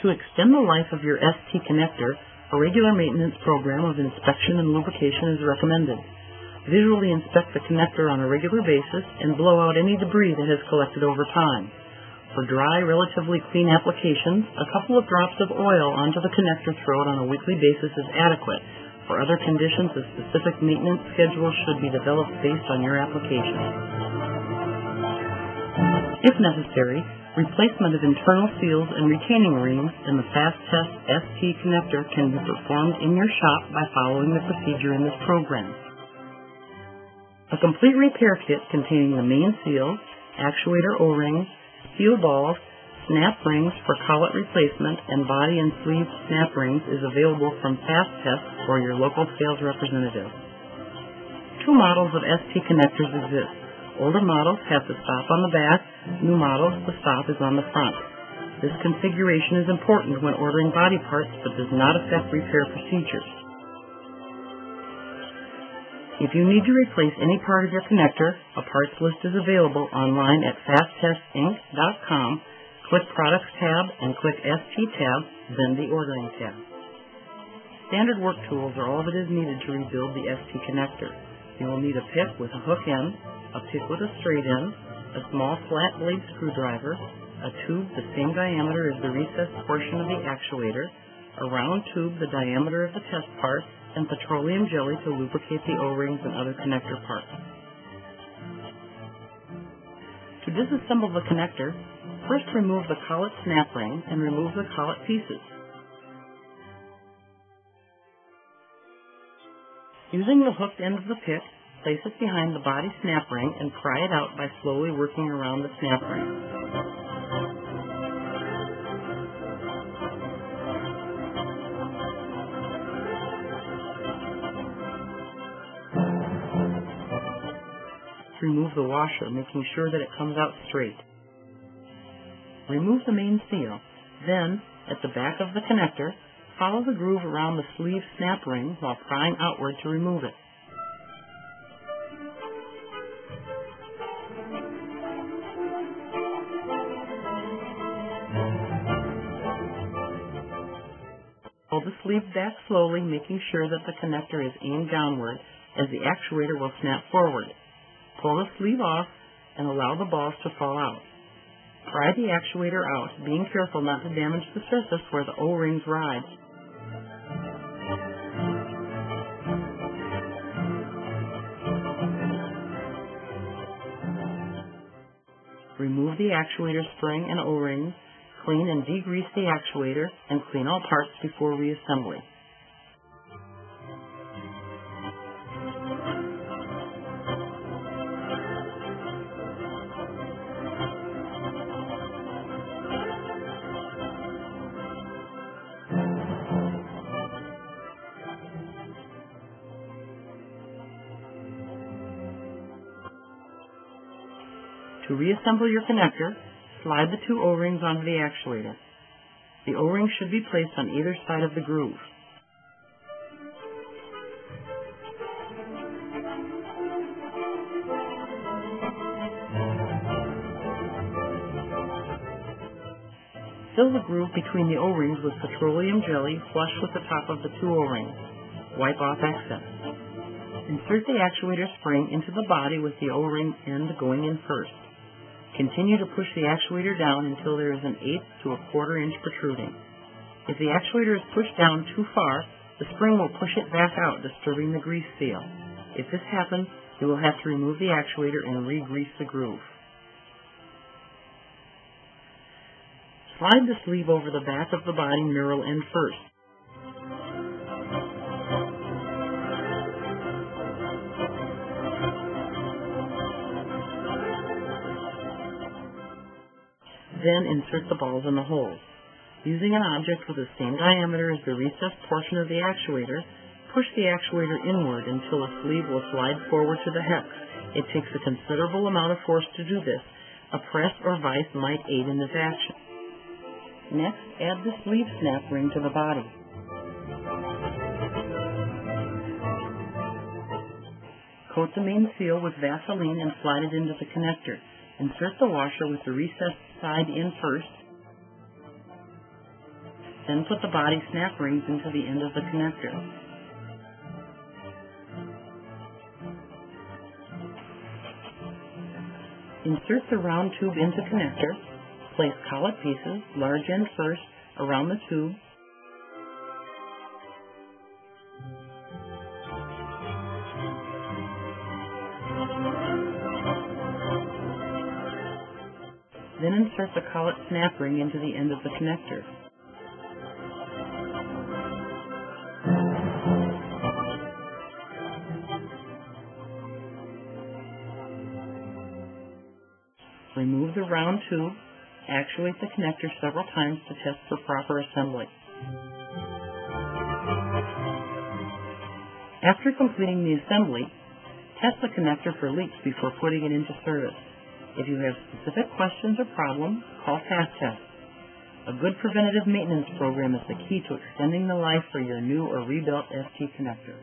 To extend the life of your ST connector, a regular maintenance program of inspection and lubrication is recommended. Visually inspect the connector on a regular basis and blow out any debris that has collected over time. For dry, relatively clean applications, a couple of drops of oil onto the connector throat on a weekly basis is adequate. For other conditions, a specific maintenance schedule should be developed based on your application. If necessary, replacement of internal seals and retaining rings in the FasTest ST connector can be performed in your shop by following the procedure in this program. A complete repair kit containing the main seal, actuator O-rings, seal balls, snap rings for collet replacement, and body and sleeve snap rings is available from FasTest or your local sales representative. Two models of ST connectors exist. Older models have the stop on the back, new models the stop is on the front. This configuration is important when ordering body parts but does not affect repair procedures. If you need to replace any part of your connector, a parts list is available online at FasTestInc.com. Click Products tab and click ST tab, then the Ordering tab. Standard work tools are all that is needed to rebuild the ST connector. You will need a pick with a hook end, a pick with a straight end, a small flat blade screwdriver, a tube the same diameter as the recessed portion of the actuator, a round tube the diameter of the test part, and petroleum jelly to lubricate the O-rings and other connector parts. To disassemble the connector, first remove the collet snap ring and remove the collet pieces. Using the hooked end of the pick, place it behind the body snap ring and pry it out by slowly working around the snap ring. Remove the washer, making sure that it comes out straight. Remove the main seal. Then, at the back of the connector, follow the groove around the sleeve snap ring while prying outward to remove it. Pull the sleeve back slowly, making sure that the connector is aimed downward, as the actuator will snap forward. Pull the sleeve off and allow the balls to fall out. Pry the actuator out, being careful not to damage the surface where the O-rings ride. Remove the actuator spring and O-rings, clean and degrease the actuator, and clean all parts before reassembly. To reassemble your connector, slide the two O-rings onto the actuator. The O-rings should be placed on either side of the groove. Fill the groove between the O-rings with petroleum jelly flush with the top of the two O-rings. Wipe off excess. Insert the actuator spring into the body with the O-ring end going in first. Continue to push the actuator down until there is an 1/8 to a 1/4 inch protruding. If the actuator is pushed down too far, the spring will push it back out, disturbing the grease seal. If this happens, you will have to remove the actuator and re-grease the groove. Slide the sleeve over the back of the body knurl end first. Then insert the balls in the holes. Using an object with the same diameter as the recessed portion of the actuator, push the actuator inward until the sleeve will slide forward to the hex. It takes a considerable amount of force to do this. A press or vise might aid in this action. Next, add the sleeve snap ring to the body. Coat the main seal with Vaseline and slide it into the connector. Insert the washer with the recessed side in first. Then put the body snap rings into the end of the connector. Insert the round tube into connector. Place collet pieces, large end first, around the tube. Then insert the collet snap ring into the end of the connector. Remove the round tube. Actuate the connector several times to test for proper assembly. After completing the assembly, test the connector for leaks before putting it into service. If you have specific questions or problems, call FasTest. A good preventative maintenance program is the key to extending the life for your new or rebuilt ST connector.